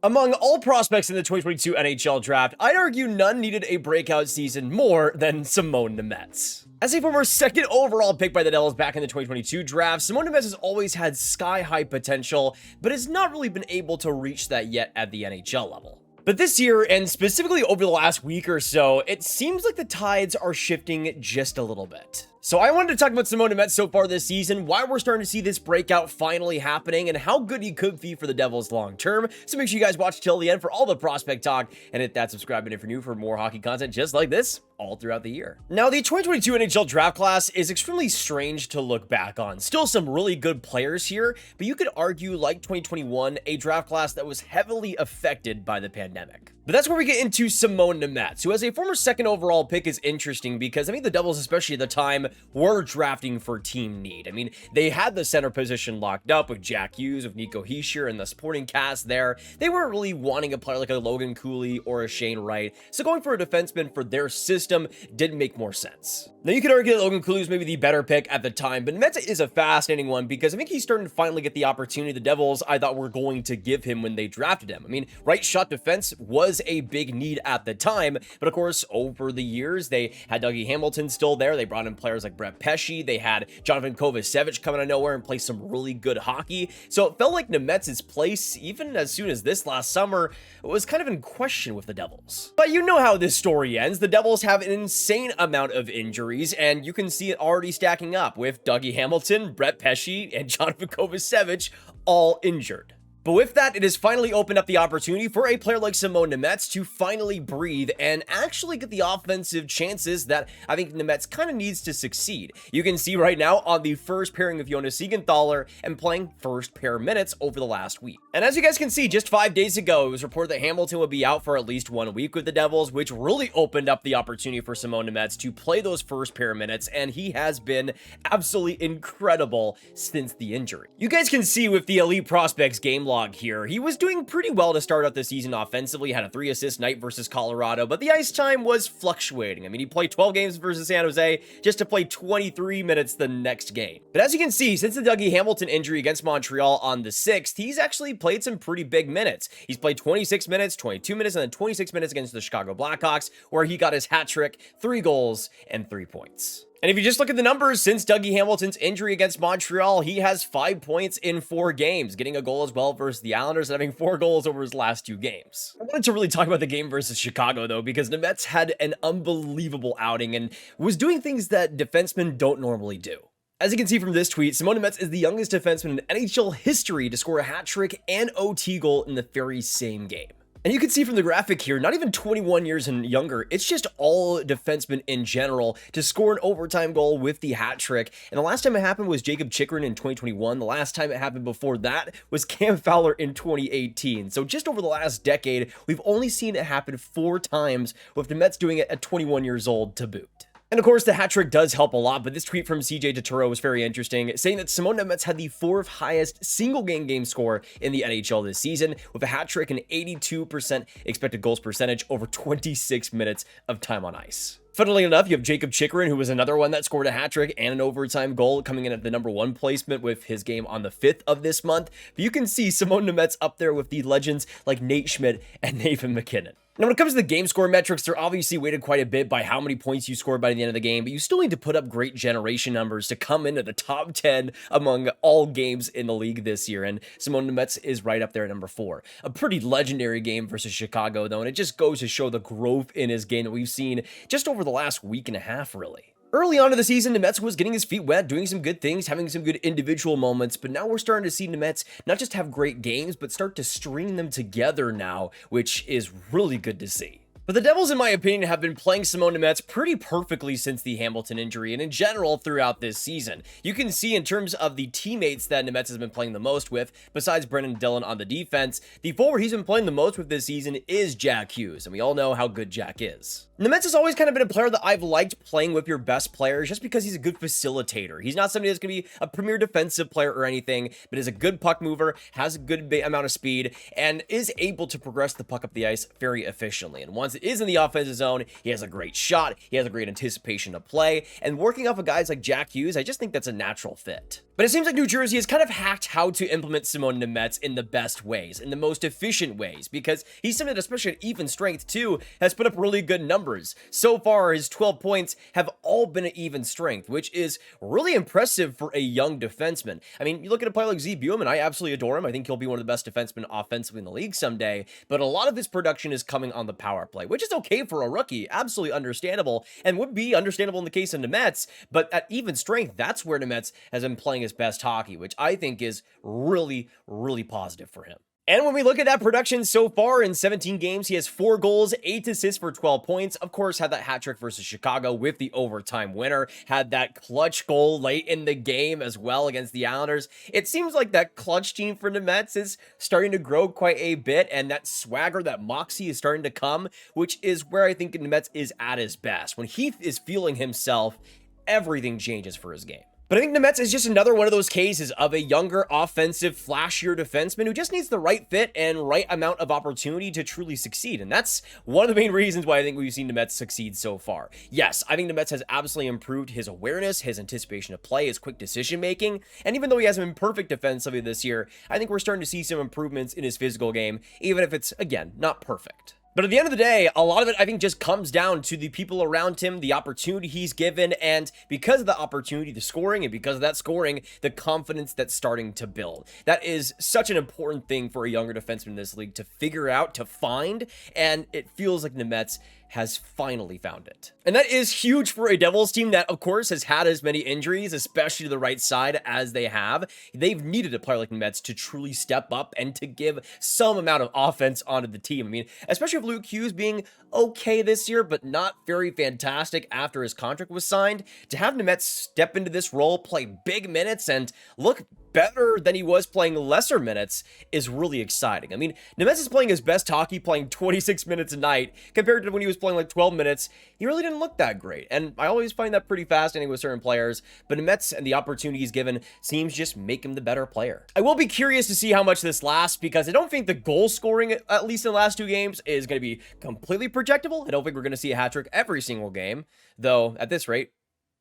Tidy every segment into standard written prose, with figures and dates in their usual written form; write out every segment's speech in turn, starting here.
Among all prospects in the 2022 NHL draft, I'd argue none needed a breakout season more than Simon Nemec. As a former second overall pick by the Devils back in the 2022 draft, Simon Nemec has always had sky-high potential, but has not really been able to reach that yet at the NHL level. But this year, and specifically over the last week or so, it seems like the tides are shifting just a little bit. So I wanted to talk about Simon Nemec so far this season, why we're starting to see this breakout finally happening, and how good he could be for the Devils long term. So make sure you guys watch till the end for all the prospect talk, and hit that subscribe button if you're new for more hockey content just like this all throughout the year. Now, the 2022 NHL draft class is extremely strange to look back on. Still some really good players here, but you could argue, like 2021, a draft class that was heavily affected by the pandemic. But that's where we get into Simon Nemec, who as a former second overall pick is interesting because I think the Devils, especially at the time, were drafting for team need. I mean, they had the center position locked up with Jack Hughes, with Nico Hischier, and the supporting cast there. They weren't really wanting a player like a Logan Cooley or a Shane Wright, so going for a defenseman for their system did make more sense. Now, you could argue that Logan Cooley was maybe the better pick at the time, but Nemec is a fascinating one because I think he's starting to finally get the opportunity the Devils I thought were going to give him when they drafted him. I mean, right shot defense was a big need at the time, but of course, over the years, they had Dougie Hamilton still there. They brought in players like Brett Pesce. They had Jonathan Kovacevic coming out of nowhere and play some really good hockey. So it felt like Nemec's place, even as soon as this last summer, was kind of in question with the Devils. But you know how this story ends. The Devils have an insane amount of injuries, and you can see it already stacking up with Dougie Hamilton, Brett Pesce, and Jonathan Kovacevic all injured. But with that, it has finally opened up the opportunity for a player like Simon Nemec to finally breathe and actually get the offensive chances that I think Nemec kind of needs to succeed. You can see right now on the first pairing of Jonas Siegenthaler and playing first pair minutes over the last week. And as you guys can see, just 5 days ago, it was reported that Hamilton would be out for at least 1 week with the Devils, which really opened up the opportunity for Simon Nemec to play those first pair minutes, and he has been absolutely incredible since the injury. You guys can see with the Elite Prospects game log here, he was doing pretty well to start out the season offensively, had a 3-assist night versus Colorado, but the ice time was fluctuating. I mean, he played 12 games versus San Jose just to play 23 minutes the next game. But as you can see, since the Dougie Hamilton injury against Montreal on the 6th, he's actually played some pretty big minutes. He's played 26 minutes, 22 minutes, and then 26 minutes against the Chicago Blackhawks, where he got his hat trick, 3 goals, and 3 points. And if you just look at the numbers, since Dougie Hamilton's injury against Montreal, he has 5 points in 4 games, getting a goal as well versus the Islanders and having 4 goals over his last 2 games. I wanted to really talk about the game versus Chicago, though, because Nemec had an unbelievable outing and was doing things that defensemen don't normally do. As you can see from this tweet, Simon Nemec is the youngest defenseman in NHL history to score a hat trick and OT goal in the very same game. And you can see from the graphic here, not even 21 years and younger, it's just all defensemen in general to score an overtime goal with the hat trick. And the last time it happened was Jakob Chychrun in 2021. The last time it happened before that was Cam Fowler in 2018. So just over the last decade, we've only seen it happen 4 times, with Nemec doing it at 21 years old to boot. And of course, the hat trick does help a lot, but this tweet from CJ Turturro was very interesting, saying that Simon Nemec had the 4th highest single game score in the NHL this season, with a hat trick and 82% expected goals percentage over 26 minutes of time on ice. Funnily enough, you have Jakob Chychrun, who was another one that scored a hat trick and an overtime goal, coming in at the #1 placement with his game on the 5th of this month. But you can see Simon Nemec up there with the legends like Nate Schmidt and Nathan MacKinnon. Now, when it comes to the game score metrics, they're obviously weighted quite a bit by how many points you scored by the end of the game, but you still need to put up great generation numbers to come into the top 10 among all games in the league this year, and Simon Nemec is right up there at number 4. A pretty legendary game versus Chicago, though, and it just goes to show the growth in his game that we've seen just over the last week and a half, really. Early on in the season, Nemec was getting his feet wet, doing some good things, having some good individual moments, but now we're starting to see Nemec not just have great games, but start to string them together now, which is really good to see. But the Devils, in my opinion, have been playing Simon Nemec pretty perfectly since the Hamilton injury, and in general throughout this season. You can see in terms of the teammates that Nemec has been playing the most with, besides Brendan Dillon on the defense, the forward he's been playing the most with this season is Jack Hughes, and we all know how good Jack is. Nemec has always kind of been a player that I've liked playing with your best players just because he's a good facilitator. He's not somebody that's going to be a premier defensive player or anything, but is a good puck mover, has a good amount of speed, and is able to progress the puck up the ice very efficiently. And once once it is in the offensive zone, he has a great shot, he has a great anticipation of play, and working off of guys like Jack Hughes, I just think that's a natural fit. But it seems like New Jersey has kind of hacked how to implement Simon Nemec in the best ways, in the most efficient ways, because he's somebody that, especially at even strength too, has put up really good numbers. So far, his 12 points have all been at even strength, which is really impressive for a young defenseman. I mean, you look at a player like Z Buehm, and I absolutely adore him. I think he'll be one of the best defensemen offensively in the league someday, but a lot of his production is coming on the power play, which is okay for a rookie, absolutely understandable, and would be understandable in the case of Nemec, but at even strength, that's where Nemec has been playing his best hockey, which I think is really, really positive for him. And when we look at that production so far in 17 games, he has 4 goals, 8 assists for 12 points. Of course, had that hat trick versus Chicago with the overtime winner. Had that clutch goal late in the game as well against the Islanders. It seems like that clutch team for Nemec is starting to grow quite a bit, and that swagger, that moxie is starting to come, which is where I think Nemec is at his best. When he is feeling himself, everything changes for his game. But I think Nemec is just another one of those cases of a younger, offensive, flashier defenseman who just needs the right fit and right amount of opportunity to truly succeed. And that's one of the main reasons why I think we've seen Nemec succeed so far. Yes, I think Nemec has absolutely improved his awareness, his anticipation of play, his quick decision-making. And even though he hasn't been perfect defensively this year, I think we're starting to see some improvements in his physical game, even if it's, again, not perfect. But at the end of the day, a lot of it, I think, just comes down to the people around him, the opportunity he's given, and because of the opportunity, the scoring, and because of that scoring, the confidence that's starting to build. That is such an important thing for a younger defenseman in this league to figure out, to find, and it feels like Nemec has finally found it. And that is huge for a Devils team that, of course, has had as many injuries, especially to the right side, as they have. They've needed a player like Nemec to truly step up and to give some amount of offense onto the team. I mean, especially with Luke Hughes being okay this year, but not very fantastic after his contract was signed, to have Nemec step into this role, play big minutes, and look better than he was playing lesser minutes is really exciting. I mean, Nemec is playing his best hockey, playing 26 minutes a night, compared to when he was playing like 12 minutes. He really didn't look that great, and I always find that pretty fascinating with certain players, but Nemec and the opportunity he's given seems just make him the better player. I will be curious to see how much this lasts, because I don't think the goal scoring, at least in the last 2 games, is going to be completely projectable. I don't think we're going to see a hat trick every single game, though at this rate,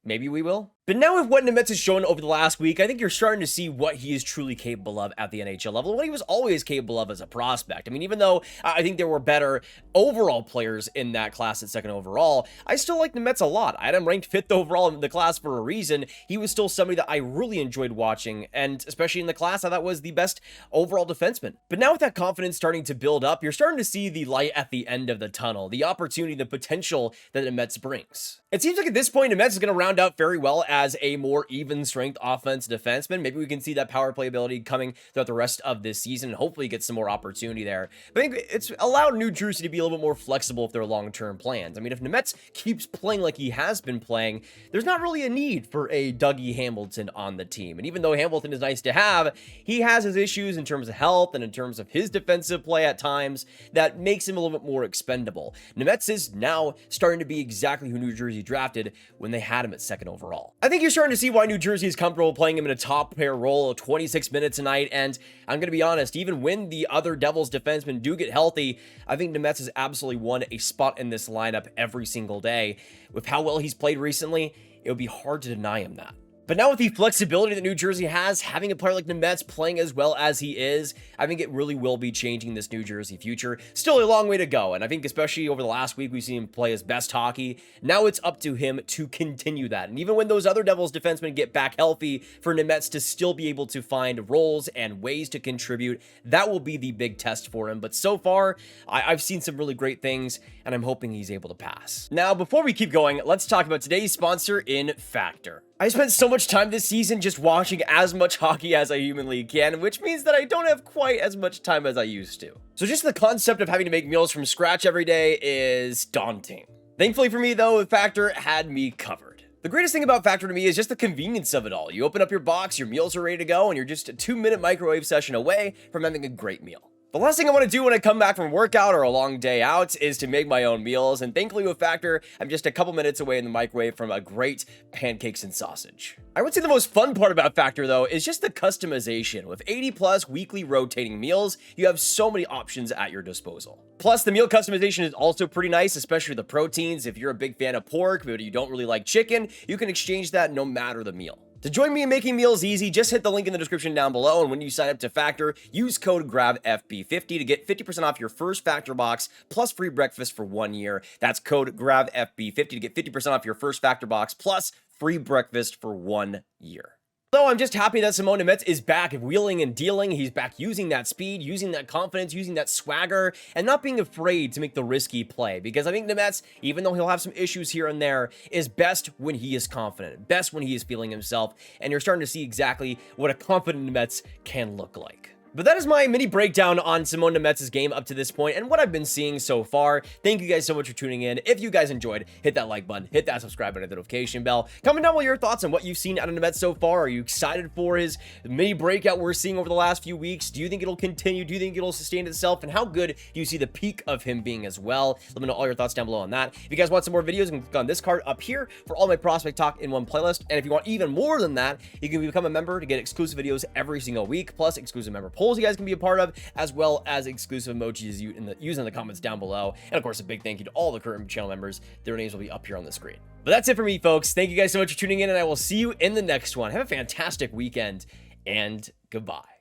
maybe we will. But now with what Nemec has shown over the last week, I think you're starting to see what he is truly capable of at the NHL level, what he was always capable of as a prospect. I mean, even though I think there were better overall players in that class at second overall, I still like Nemec a lot. I had him ranked 5th overall in the class for a reason. He was still somebody that I really enjoyed watching, and especially in the class, I thought was the best overall defenseman. But now with that confidence starting to build up, you're starting to see the light at the end of the tunnel, the opportunity, the potential that Nemec brings. It seems like at this point, Nemec is going to round out very well as a more even strength offense defenseman. Maybe we can see that power play ability coming throughout the rest of this season and hopefully get some more opportunity there. But I think it's allowed New Jersey to be a little bit more flexible with their long-term plans. I mean, if Nemec keeps playing like he has been playing, there's not really a need for a Dougie Hamilton on the team. And even though Hamilton is nice to have, he has his issues in terms of health and in terms of his defensive play at times that makes him a little bit more expendable. Nemec is now starting to be exactly who New Jersey drafted when they had him at second overall. I think you're starting to see why New Jersey is comfortable playing him in a top pair role of 26 minutes a night, and I'm going to be honest, even when the other Devils defensemen do get healthy, I think Nemec has absolutely won a spot in this lineup every single day. With how well he's played recently, it would be hard to deny him that. But now with the flexibility that New Jersey has, having a player like Nemec playing as well as he is, I think it really will be changing this New Jersey future. Still a long way to go, and I think especially over the last week, we've seen him play his best hockey. Now it's up to him to continue that. And even when those other Devils defensemen get back healthy, for Nemec to still be able to find roles and ways to contribute, that will be the big test for him. But so far, I've seen some really great things, and I'm hoping he's able to pass. Now, before we keep going, let's talk about today's sponsor in Factor. I spent so much time this season just watching as much hockey as I humanly can, which means that I don't have quite as much time as I used to. So just the concept of having to make meals from scratch every day is daunting. Thankfully for me though, Factor had me covered. The greatest thing about Factor to me is just the convenience of it all. You open up your box, your meals are ready to go, and you're just a 2-minute microwave session away from having a great meal. The last thing I want to do when I come back from workout or a long day out is to make my own meals, and thankfully with Factor, I'm just a couple minutes away in the microwave from a great pancakes and sausage. I would say the most fun part about Factor though is just the customization. With 80 plus weekly rotating meals, you have so many options at your disposal. Plus, the meal customization is also pretty nice, especially the proteins. If you're a big fan of pork, but you don't really like chicken, you can exchange that no matter the meal. To join me in making meals easy, just hit the link in the description down below, and when you sign up to Factor, use code GRAVFB50 to get 50% off your first Factor box plus free breakfast for 1 year. That's code GRAVFB50 to get 50% off your first Factor box plus free breakfast for 1 year. So I'm just happy that Simon Nemec is back wheeling and dealing. He's back using that speed, using that confidence, using that swagger, and not being afraid to make the risky play. Because I think Nemec, even though he'll have some issues here and there, is best when he is confident, best when he is feeling himself, and you're starting to see exactly what a confident Nemec can look like. But that is my mini breakdown on Simon Nemec's game up to this point and what I've been seeing so far. Thank you guys so much for tuning in. If you guys enjoyed, hit that like button, hit that subscribe button, hit the notification bell. Comment down with your thoughts on what you've seen out of Nemec so far. Are you excited for his mini breakout we're seeing over the last few weeks? Do you think it'll continue? Do you think it'll sustain itself? And how good do you see the peak of him being as well? Let me know all your thoughts down below on that. If you guys want some more videos, you can click on this card up here for all my prospect talk in one playlist. And if you want even more than that, you can become a member to get exclusive videos every single week, plus exclusive member polls you guys can be a part of, as well as exclusive emojis used in the comments down below. And of course, a big thank you to all the current channel members. Their names will be up here on the screen. But that's it for me, folks. Thank you guys so much for tuning in, and I will see you in the next one. Have a fantastic weekend, and goodbye.